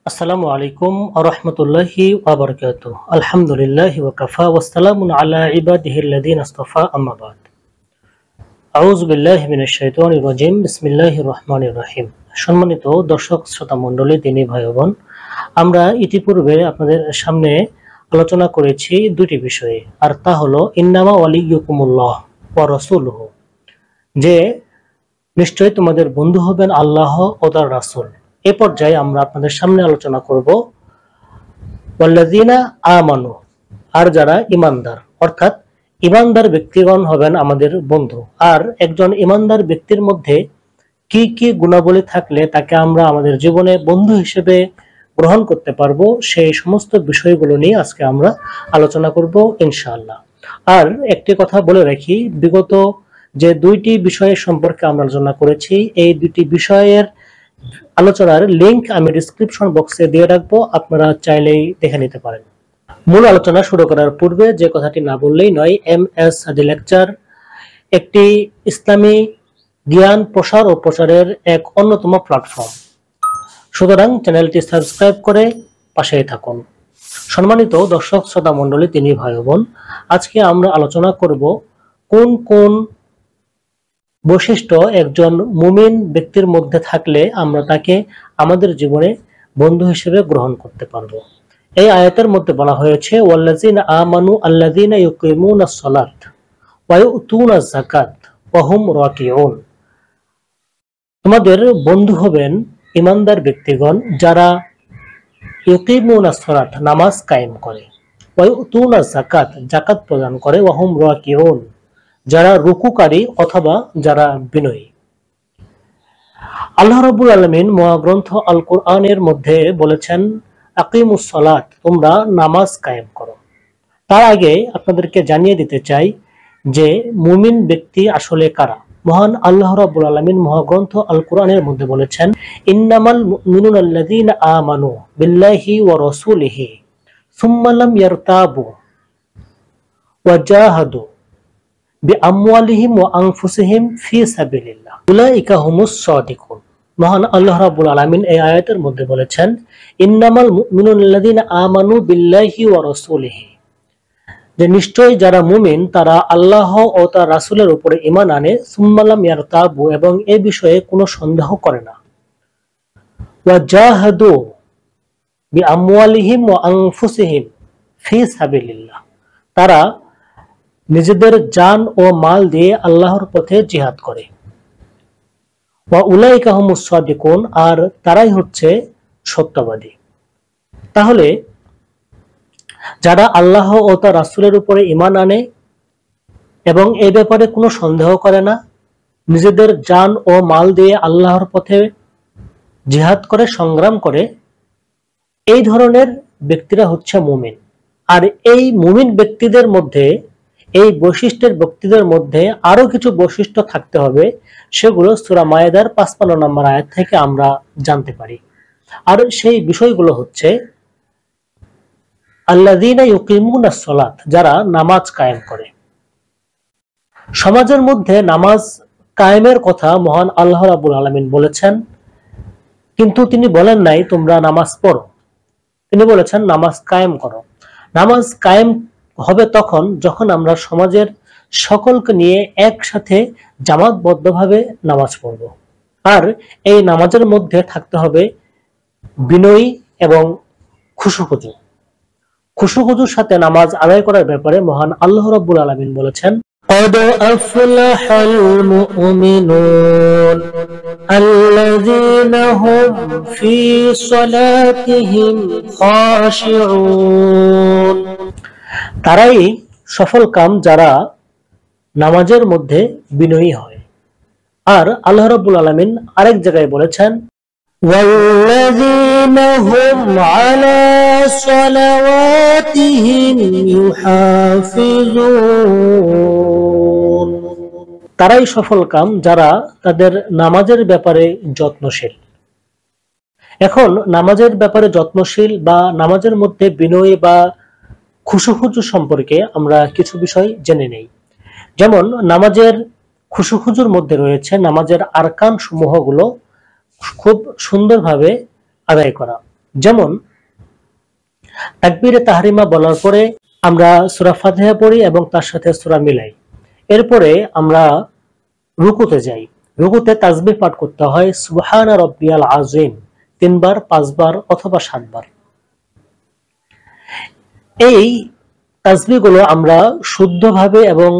আসসালামু আলাইকুম আরহামতুল্লাহি ওয়াবারাকাতুহ। আলহামদুলিল্লাহি ওয়া কাফা ওয়া সালামুন আলা ইবাদিহিল্লাযিনা ইসতাফা আম্মা বাদ। আউযু বিল্লাহি মিনাশ শাইতানির রাজিম। বিসমিল্লাহির রহমানির রহিম। সম্মানিত দর্শক শ্রোতা মণ্ডলী, দিনী ভাই ও বোন, আমরা ইতিপূর্বে আপনাদের সামনে আলোচনা করেছি দুটি বিষয়ে, আর তা হলো ইন্নামা ওয়ালিয়্যুকুমুল্লাহ ওয়া রাসূলুহু, যে নিশ্চয়ই তোমাদের বন্ধু হবেন আল্লাহ ও তার রাসূল। এ পর্যায়ে আমরা আপনাদের সামনে আলোচনা করব ওয়াল্লাযিনা আমানু, আর যারা ঈমানদার, অর্থাৎ ঈমানদার ব্যক্তিগণ হবেন আমাদের বন্ধু। আর একজন ঈমানদার ব্যক্তির মধ্যে কি কি গুণাবলী থাকলে তাকে আমরা আমাদের জীবনে বন্ধু হিসেবে গ্রহণ করতে পারবো, সেই সমস্ত বিষয়গুলো নিয়ে আজকে আমরা আলোচনা করব ইনশাআল্লাহ। আর একটি কথা বলে রাখি, বিগত যে দুইটি বিষয়ের সম্পর্কে আমরা আলোচনা করেছি, এই দুটি বিষয়ের আলোচনার লিংক আমি ডিসক্রিপশন বক্সে দিয়ে রাখবো, আপনারা চাইলেই দেখে নিতে পারেন। মূল আলোচনা শুরু করার পূর্বে যে কথাটি না বললেই নয়, MS সাদি লেকচার একটি ইসলামী জ্ঞান প্রসার ও প্রচারের এক অন্যতম প্ল্যাটফর্ম, সুতরাং চ্যানেলটি সাবস্ক্রাইব করে পাশেই থাকুন। সম্মানিত দর্শক শ্রোতা মণ্ডলী, তিনি ভাই বোন, আজকে আমরা আলোচনা করব কোন কোন বৈশিষ্ট্য একজন মুমিন ব্যক্তির মধ্যে থাকলে আমরা তাকে আমাদের জীবনে বন্ধু হিসেবে গ্রহণ করতে পারবো। এই আয়াতের মধ্যে বলা হয়েছে ওয়াল্লাযিনা আমানু আল্লাযিনা ইউকিমুনাস সালাত ওয়া ইউতুনাজ যাকাত ওয়া হুম রাকিউন। তোমাদের বন্ধু হবেন ঈমানদার ব্যক্তিগণ যারা ইউকিমুনাস সালাত, নামাজ কায়েম করে, ওয়া ইউতুনাজ যাকাত, যাকাত প্রদান করে, ওয়া হুম রাকিউন, যারা রুকুকারী অথবা যারা বিনয়ী। আল্লাহ রাব্বুল আলামিন মহাগ্রন্থ আল কোরআনের মধ্যে বলেছেন আকিমুস সালাত, তোমরা নামাজ কায়েম করো। তার আগে আপনাদেরকে জানিয়ে দিতে চাই যে মুমিন ব্যক্তি আসলে কারা। মহান আল্লাহ রাব্বুল আলামিন মহাগ্রন্থ আল কোরআনের মধ্যে বলেছেন ইন্নামাল মুমিনুনা আল্লাযীনা আমানু বিল্লাহি ওয়া রাসূলিহি সুম্মা লাম ইয়ারতাবু ওয়া জাহাদু বিআমওয়ালিহিম ওয়া আনফুসিহিম ফি সাবিলিল্লাহ উলাইকা হুমুস সাদিকুন। মহান আল্লাহ রাব্বুল আলামিন এই আয়াতের মধ্যে বলেছেন ইন্নামাল মুমিনুনা আল্লাযীনা আমানু বিল্লাহি ওয়া রাসূলিহি, যে নিশ্চয়ই যারা মুমিন তারা আল্লাহ ও তার রাসূলের উপরে ঈমান আনে, সুম্মা লাম ইয়ারতাবু, এবং এই বিষয়ে কোনো সন্দেহ করে না, ওয়া জাহাদু বিআমওয়ালিহিম ওয়া আনফুসিহিম ফি সাবিলিল্লাহ, তারা নিজেদের জান ও মাল দিয়ে আল্লাহর পথে জিহাদ করে, ওয়া উলাইকা হুমুস সাদিকুন, আর তারাই হচ্ছে সত্যবাদী। তাহলে যারা আল্লাহ ও তার রাসূলের উপরে ঈমান আনে এবং এই ব্যাপারে কোনো সন্দেহ করে না, নিজেদের জান ও মাল দিয়ে আল্লাহর পথে জিহাদ করে, সংগ্রাম করে, এই ধরনের ব্যক্তিরা হচ্ছে মুমিন। আর এই মুমিন ব্যক্তিদের মধ্যে, এই বৈশিষ্ট্যের ব্যক্তিদের মধ্যে আরো কিছু বৈশিষ্ট্য থাকতে হবে, সেগুলো সূরা মায়েদার ৫৫ নম্বর আয়াত থেকে আমরা জানতে পারি। আর সেই বিষয়গুলো হচ্ছে আল্লাযীনা ইউকিমুনাস সালাত, যারা নামাজ কায়েম করে। সমাজের মধ্যে নামাজ কায়েমের কথা মহান আল্লাহ রাব্বুল আলামিন বলেছেন, কিন্তু তিনি বলেন নাই তোমরা নামাজ পড়ো, তিনি বলেছেন নামাজ কায়েম করো। নামাজ কায়েম হবে তখন যখন আমরা সমাজের সকলকে নিয়ে একসাথে জামাতবদ্ধভাবে নামাজ পড়ব। আর এই নামাজের মধ্যে থাকতে হবে বিনয়ী এবং খুশুখুজু। খুশুখুজুর সাথে নামাজ আদায় করার ব্যাপারে মহান আল্লাহ রাব্বুল আলামিন বলেছেন قد أفلح المؤمنون الذين هم في صلاتهم خاشعون। তারাই সফল কাম যারা নামাজের মধ্যে বিনয়ী হয়। আর আল্লাহ রাব্বুল আলামিন আরেক জায়গায় বলেছেন والذين هم على صلواتهم يحافظون। তারাই সফল কাম যারা তাদের নামাজের ব্যাপারে যত্নশীল। এখন নামাজের ব্যাপারে যত্নশীল বা নামাজের মধ্যে বিনয়ী বা খুশুখুজু সম্পর্কে আমরা কিছু বিষয় জেনে নেই। যেমন নামাজের খুশুখুজুর মধ্যে রয়েছে নামাজের আরকান সমূহগুলো খুব সুন্দরভাবে আদায় করা। যেমন তাকবীরে তাহরিমা বলার পরে আমরা সূরা ফাতিহা পড়ি এবং তার সাথে সূরা মিলাই। এরপরে আমরা রুকুতে যাই। রুকুতে তাসবিহ পাঠ করতে হয় সুবহানা রাব্বিয়াল আযীম 3 বার, 5 বার অথবা 7 বার। এই তাসবিহগুলো আমরা শুদ্ধভাবে এবং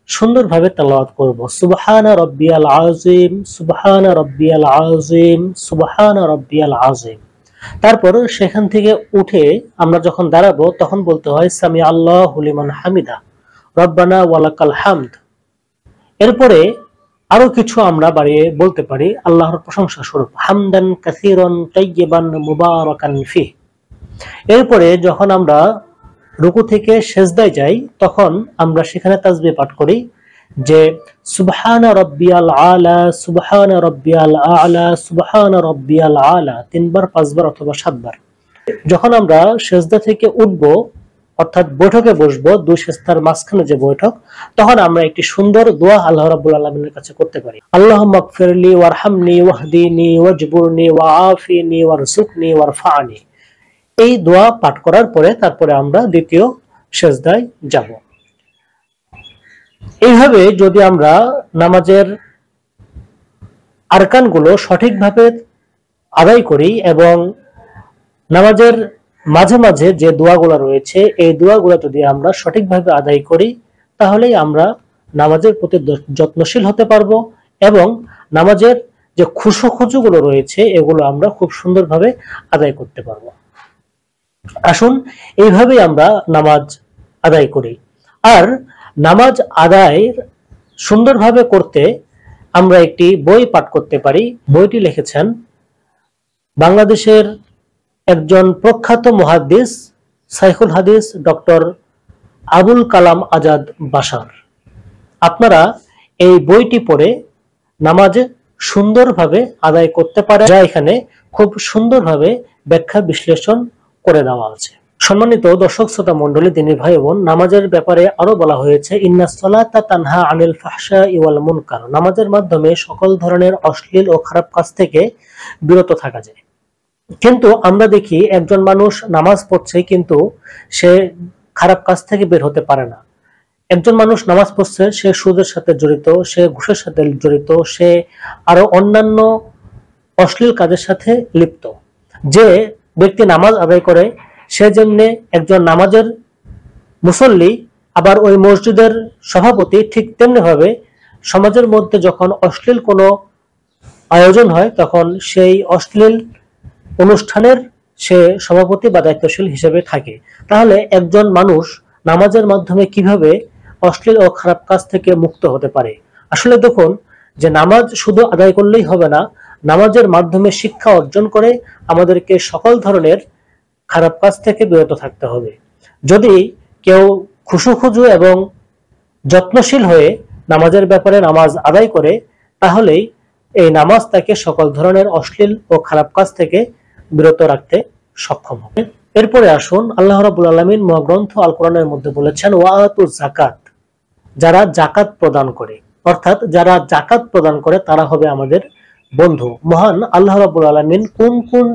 সুন্দরভাবে তেলাওয়াত করব। সুবহানা রাব্বিয়াল আযীম, সুবহানা রাব্বিয়াল আযীম, সুবহানা রাব্বিয়াল আযীম। তারপর সেখান থেকে উঠে আমরা যখন দাঁড়াবো তখন বলতে হয় সামি আল্লাহু লিমান হামিদা, রব্বানা ওয়ালাকাল হামদ। এরপরে আরো কিছু আমরা বাড়িয়ে বলতে পারি আল্লাহর প্রশংসা স্বরূপ, হামদান কাসীরান তাইয়িবান মুবারাকান ফিহ। এরপরে যখন আমরা রুকু থেকে সেজদায় যাই তখন আমরা সেখানে তাসবিহ পাঠ করি যে সুবহানা রাব্বিয়াল আলা, সুবহানা রাব্বিয়াল আলা, সুবহানা রাব্বিয়াল আলা 3 বার, 5 বার অথবা 7 বার। যখন আমরা সেজদা থেকে উঠব অর্থাৎ বৈঠকে বসবো, দুই সেজদার মাঝখানে যে বৈঠক, তখন আমরা একটি সুন্দর দোয়া আল্লাহ রাব্বুল আলামিনের কাছে করতে পারি। আল্লাহুম্মা গফিরলি ওয়ারহামনি ওয়াহদিনি ওয়াজবুরনি ওয়াআফিনি ওয়ারযুকনি ওয়ারফা'নি। এই দোয়া পাঠ করার পরে তারপরে আমরা দ্বিতীয় সেজদায় যাব। এইভাবে যদি আমরা নামাজের আরকানগুলো সঠিকভাবে আদায় করি এবং নামাজের মাঝে মাঝে যে দোয়াগুলো রয়েছে এই দোয়াগুলো যদি আমরা সঠিকভাবে আদায় করি তাহলেই আমরা নামাজের প্রতি যত্নশীল হতে পারবো এবং নামাজের যে খুশুখুজুগুলো রয়েছে এগুলো আমরা খুব সুন্দরভাবে আদায় করতে পারবো। আসুন এইভাবেই আমরা নামাজ আদায় করি। আর নামাজ আদায় সুন্দরভাবে করতে আমরা একটি বই পাঠ করতে পারি। বইটি লিখেছেন বাংলাদেশের একজন প্রখ্যাত মুহাদ্দিস শাইখুল হাদিস ডক্টর আবুল কালাম আজাদ বাশার। আপনারা এই বইটি পড়ে নামাজ সুন্দরভাবে আদায় করতে পারেন, যা এখানে খুব সুন্দরভাবে ব্যাখ্যা বিশ্লেষণ করে দেওয়া আছে। সম্মানিত দর্শক শ্রোতা মণ্ডলী, দিনী ভাই বোন, নামাজের ব্যাপারে আরো বলা হয়েছে ইন্নাস সালাতা তানহা আনিল ফাহশাই ওয়াল মুনকার। নামাজের মাধ্যমে সকল ধরনের অশ্লীল ও খারাপ কাজ থেকে বিরত থাকা যায়। কিন্তু আমরা দেখি একজন মানুষ নামাজ পড়ছে কিন্তু সে খারাপ কাজ থেকে বের হতে পারে না। একজন মানুষ নামাজ পড়ছে, সে সুদের সাথে জড়িত, সে ঘুষের সাথে জড়িত, সে আরো অন্যান্য অশ্লীল কাজের সাথে লিপ্ত। যে ব্যক্তি নামাজ আদায় করে সে যেমনি একজন নামাজের মুসল্লি, আবার ওই মসজিদের সভাপতি, ঠিক তেমনি ভাবে সমাজের মধ্যে যখন অশ্লীল কোনো আয়োজন হয় তখন সেই অশ্লীল অনুষ্ঠানের সে সভাপতি বা দায়িত্বশীল হিসেবে থাকে। তাহলে একজন মানুষ নামাজের মাধ্যমে কিভাবে অশ্লীল ও খারাপ কাজ থেকে মুক্ত হতে পারে? আসলে দেখুন যে নামাজ শুধু আদায় করলেই হবে না, নামাজের মাধ্যমে শিক্ষা অর্জন করে আমাদেরকে সকল ধরনের খারাপ কাজ থেকে বিরত থাকতে হবে। যদি কেউ খুশুখুজু এবং যত্নশীল হয়ে নামাজের ব্যাপারে নামাজ আদায় করে তাহলেই এই নামাজ তাকে সকল ধরনের অশ্লীল ও খারাপ কাজ থেকে বিরত রাখতে সক্ষম হবে। এরপরে আসুন, আল্লাহ রাব্বুল আলামিন মহাগ্রন্থ আল কোরআনের মধ্যে বলেছেন ওয়াতু যাকাত, যারা যাকাত প্রদান করে, অর্থাৎ যারা যাকাত প্রদান করে তারা হবে আমাদের বন্ধু। মহান আল্লাহ রাব্বুল আলামিন কোন কোন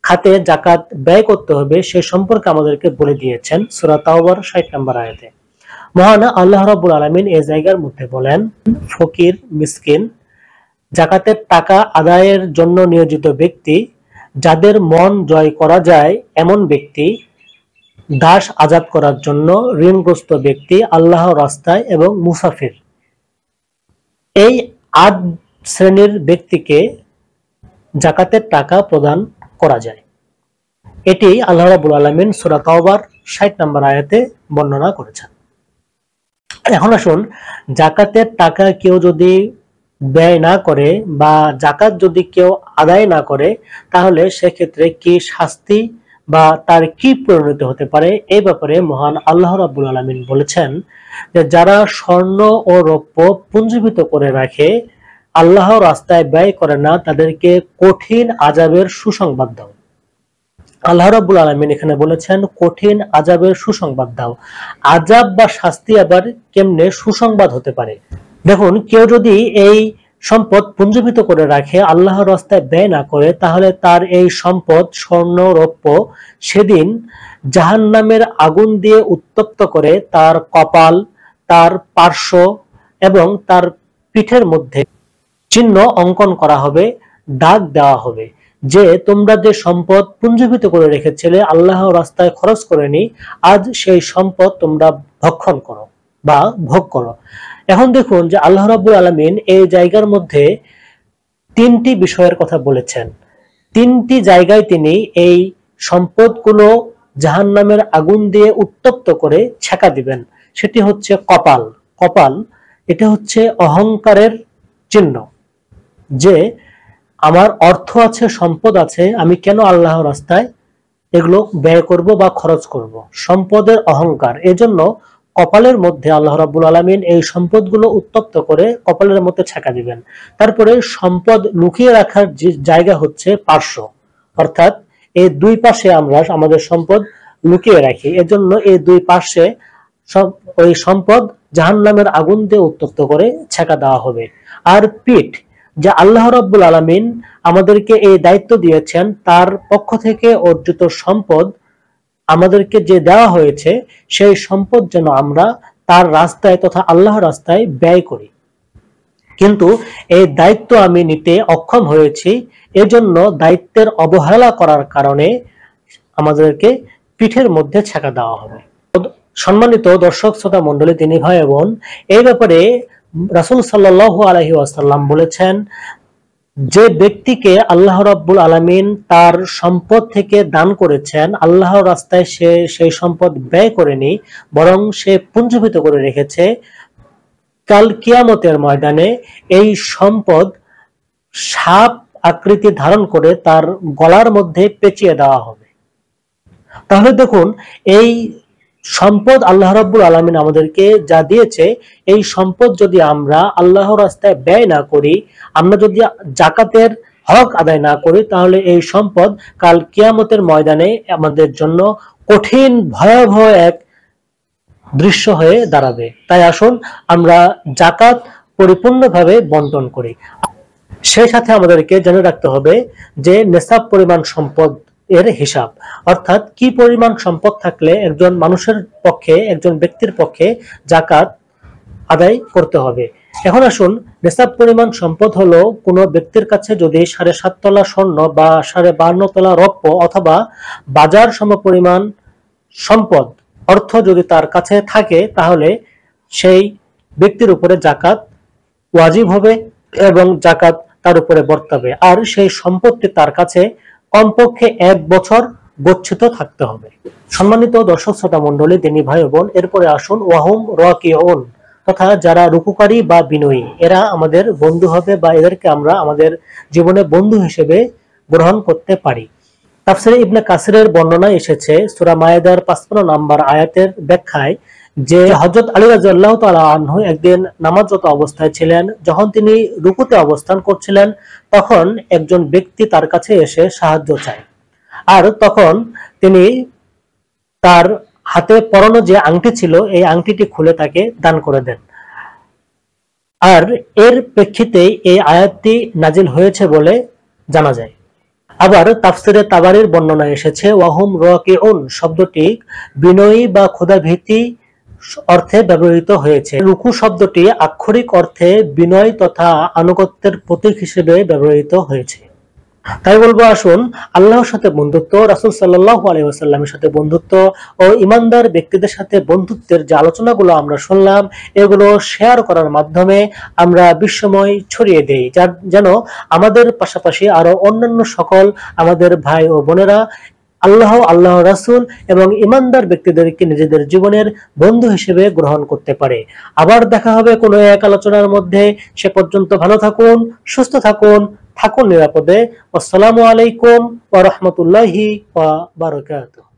খাতে যাকাত ব্যয় করতে হবে সে সম্পর্কে আমাদেরকে বলে দিয়েছেন সূরা তাওবার 60 নম্বর আয়াতে। মহান আল্লাহ রাব্বুল আলামিন এই জায়গার মধ্যে বলেন, ফকির, মিসকিন, যাকাতের টাকা আদায়ের জন্য নিয়োজিত ব্যক্তি, যাদের মন জয় করা যায় এমন ব্যক্তি, দাস আজাদ করার জন্য ঋণগ্রস্ত ব্যক্তি, আল্লাহর রাস্তায় এবং মুসাফির, এই 8 শ্রেণীর ব্যক্তিকে যাকাতের টাকা প্রদান করা যায়। এটি আল্লাহ রাব্বুল আলামিন সূরা তাওবার 60 নম্বর আয়াতে বর্ণনা করেছেন। এখন আসুন, যাকাতের টাকা কেউ যদি ব্যয় না করে বা যাকাত যদি কেউ আদায় না করে তাহলে সেক্ষেত্রে কি শাস্তি বা তার কি পরিণতি হতে পারে এই ব্যাপারে মহান আল্লাহ রাব্বুল আলামিন বলেছেন যে যারা স্বর্ণ ও রৌপ্য পুঞ্জীভূত করে রাখে, আল্লাহর রাস্তায় ব্যয় করে না, তাদেরকে কঠিন আযাবের সুসংবাদ দাও। আল্লাহ রাব্বুল আলামিন এখানে বলেছেন কঠিন আযাবের সুসংবাদ দাও। আযাব বা শাস্তি আবার কেমনে সুসংবাদ হতে পারে? দেখুন, কেউ যদি এই সম্পদ পুঞ্জীভূত করে রাখে, আল্লাহর রাস্তায় ব্যয় না করে, তাহলে তার এই সম্পদ স্বর্ণ রৌপ্য সেদিন জাহান্নামের আগুন দিয়ে উত্তপ্ত করে তার কপাল, তার পার্শ্ব এবং তার পিঠের মধ্যে চিহ্ন অঙ্কন করা হবে, দাগ দেওয়া হবে যে তোমরা যে সম্পদ পুঞ্জীভূত করে রেখেছিলে আল্লাহর রাস্তায় খরচ করেনি, আজ সেই সম্পদ তোমরা ভক্ষণ করো বা ভোগ করো। এখন দেখুন যে আল্লাহ রাব্বুল আলামিন এই জায়গার মধ্যে তিনটি বিষয়ের কথা বলেছেন। তিনটি জায়গায় তিনি এই সম্পদগুলো জাহান্নামের আগুন দিয়ে উত্তপ্ত করে ছেঁকা দিবেন। সেটি হচ্ছে কপাল। কপাল এটা হচ্ছে অহংকারের চিহ্ন, যে আমার অর্থ আছে, সম্পদ আছে, আমি কেন আল্লাহর রাস্তায় এগুলো ব্যয় করব বা খরচ করব। সম্পদের অহংকার, এজন্য কপালের মধ্যে আল্লাহ রাব্বুল আলামিন এই সম্পদগুলো উত্তপ্ত করে কপালের মধ্যে ছেঁকা দিবেন। তারপরে সম্পদ লুকিয়ে রাখার যে জায়গা হচ্ছে পার্শ্ব, অর্থাৎ এই দুই পাশে আমরা আমাদের সম্পদ লুকিয়ে রাখি, এজন্য এই দুই পাশে ওই সম্পদ জাহান্নামের আগুন দিয়ে উত্তপ্ত করে ছেঁকা দেওয়া হবে। আর পিঠ, যে আল্লাহ রাব্বুল আলামিন আমাদেরকে এই দায়িত্ব দিয়েছেন, তার পক্ষ থেকে অর্জিত সম্পদ আমাদেরকে যে দেওয়া হয়েছে, সেই সম্পদ যেন আমরা তার রাস্তায় তথা আল্লাহর রাস্তায় ব্যয় করি। কিন্তু এই দায়িত্ব আমি নিতে অক্ষম হয়েছি, এজন্য দায়িত্বের অবহেলা করার কারণে আমাদেরকে পিঠের মধ্যে ছেঁকা দেওয়া হবে। সম্মানিত দর্শক শ্রোতা মণ্ডলী, তিনি ভাই বোন, এই ব্যাপারে রাসূল সাল্লাল্লাহু আলাইহি ওয়াসাল্লাম বলেছেন, যে ব্যক্তিকে আল্লাহ রাব্বুল আলামিন তার সম্পদ থেকে দান করেছেন, আল্লাহর রাস্তায় সে সেই সম্পদ ব্যয় করেনি, বরং সে পুঞ্জীভূত করে রেখেছে, কাল কিয়ামতের ময়দানে এই সম্পদ সাপ আকৃতি ধারণ করে তার গলার মধ্যে পেঁচিয়ে দেওয়া হবে। তাহলে দেখুন, এই সম্পদ আল্লাহ রাব্বুল আলামিন আমাদেরকে যা দিয়েছে, এই সম্পদ যদি আমরা আল্লাহর রাস্তায় ব্যয় না করি, আমরা যদি জাকাতের হক আদায় না করি, তাহলে এই সম্পদ কাল কিয়ামতের ময়দানে আমাদের জন্য কঠিন ভয়াবহ এক দৃশ্য হয়ে দাঁড়াবে। তাই আসুন আমরা জাকাত পরিপূর্ণভাবে বন্টন করি। সেই সাথে আমাদেরকে জেনে রাখতে হবে যে নেসাব পরিমাণ সম্পদ এর হিসাব, অর্থাৎ কি পরিমাণ সম্পদ থাকলে একজন মানুষের পক্ষে, একজন ব্যক্তির পক্ষে জাকাত আদায় করতে হবে। এখন আসুন, নেসাব পরিমাণ সম্পদ হলো কোনো ব্যক্তির কাছে যদি 7.5 তোলা স্বর্ণ বা 52.5 তোলা রৌপ্য অথবা বাজার সমপরিমাণ সম্পদ অর্থ যদি তার কাছে থাকে, তাহলে সেই ব্যক্তির উপরে জাকাত ওয়াজিব হবে এবং জাকাত তার উপরে বর্তাবে। আর সেই সম্পত্তি তার কাছে কমপক্ষে 1 বছর গচ্ছিত থাকতে হবে। সম্মানিত দর্শক শ্রোতা মণ্ডলী, দিনী ভাই বোন, এরপরে আসুন ওয়াহুম রাকিউন, তথা যারা রুকুকারী বা বিনয়ী, এরা আমাদের বন্ধু হবে বা এদেরকে আমরা আমাদের জীবনে বন্ধু হিসেবে গ্রহণ করতে পারি। তাফসীরে ইবনে কাসিরের বর্ণনায় এসেছে, সূরা মায়েদার 55 নম্বর আয়াতের ব্যাখ্যায়, যে হযরত আলী রাদিয়াল্লাহু তাআলা আনহু একদিন নামাজরত অবস্থায় ছিলেন। যখন তিনি রুকুতে অবস্থান করছিলেন, তখন একজন ব্যক্তি তার কাছে এসে সাহায্য চায়, আর তখন তিনি তার হাতে পরানো যে আংটি ছিল, এই আংটিটি খুলে তাকে দান করে দেন। আর এর প্রেক্ষিতেই এই আয়াতটি নাজিল হয়েছে বলে জানা যায়। আবার তাফসীরে তাবারির বর্ণনায় এসেছে, ওয়াহুম রাকিউন শব্দটি বিনয়ী বা ক্ষুধাভীতি অর্থে ব্যবহৃত হয়েছে। রুকু শব্দটি আক্ষরিক অর্থে বিনয় তথা আনুগত্যের প্রতীক হিসেবে ব্যবহৃত হয়েছে। তাই বলবো, আসুন আল্লাহর সাথে বন্ধুত্ব, রাসূল সাল্লাল্লাহু আলাইহি ওয়াসাল্লামের সাথে বন্ধুত্ব ও ইমানদার ব্যক্তিদের সাথে বন্ধুত্বের যে আলোচনাগুলো আমরা শুনলাম, এগুলো শেয়ার করার মাধ্যমে আমরা বিশ্বময় ছড়িয়ে দেই, যেন আমাদের পাশাপাশি আরো অন্যান্য সকল আমাদের ভাই ও বোনেরা আল্লাহ, আল্লাহ রাসূল এবং ইমানদার ব্যক্তিদেরকে নিজেদের জীবনের বন্ধু হিসেবে গ্রহণ করতে পারে। আবার দেখা হবে কোনো এক আলোচনার মধ্যে। সে পর্যন্ত ভালো থাকুন, সুস্থ থাকুন, থাকুন নিরাপদে। আসসালামু আলাইকুম ওয়া রাহমাতুল্লাহি ওয়া বারাকাতুহু।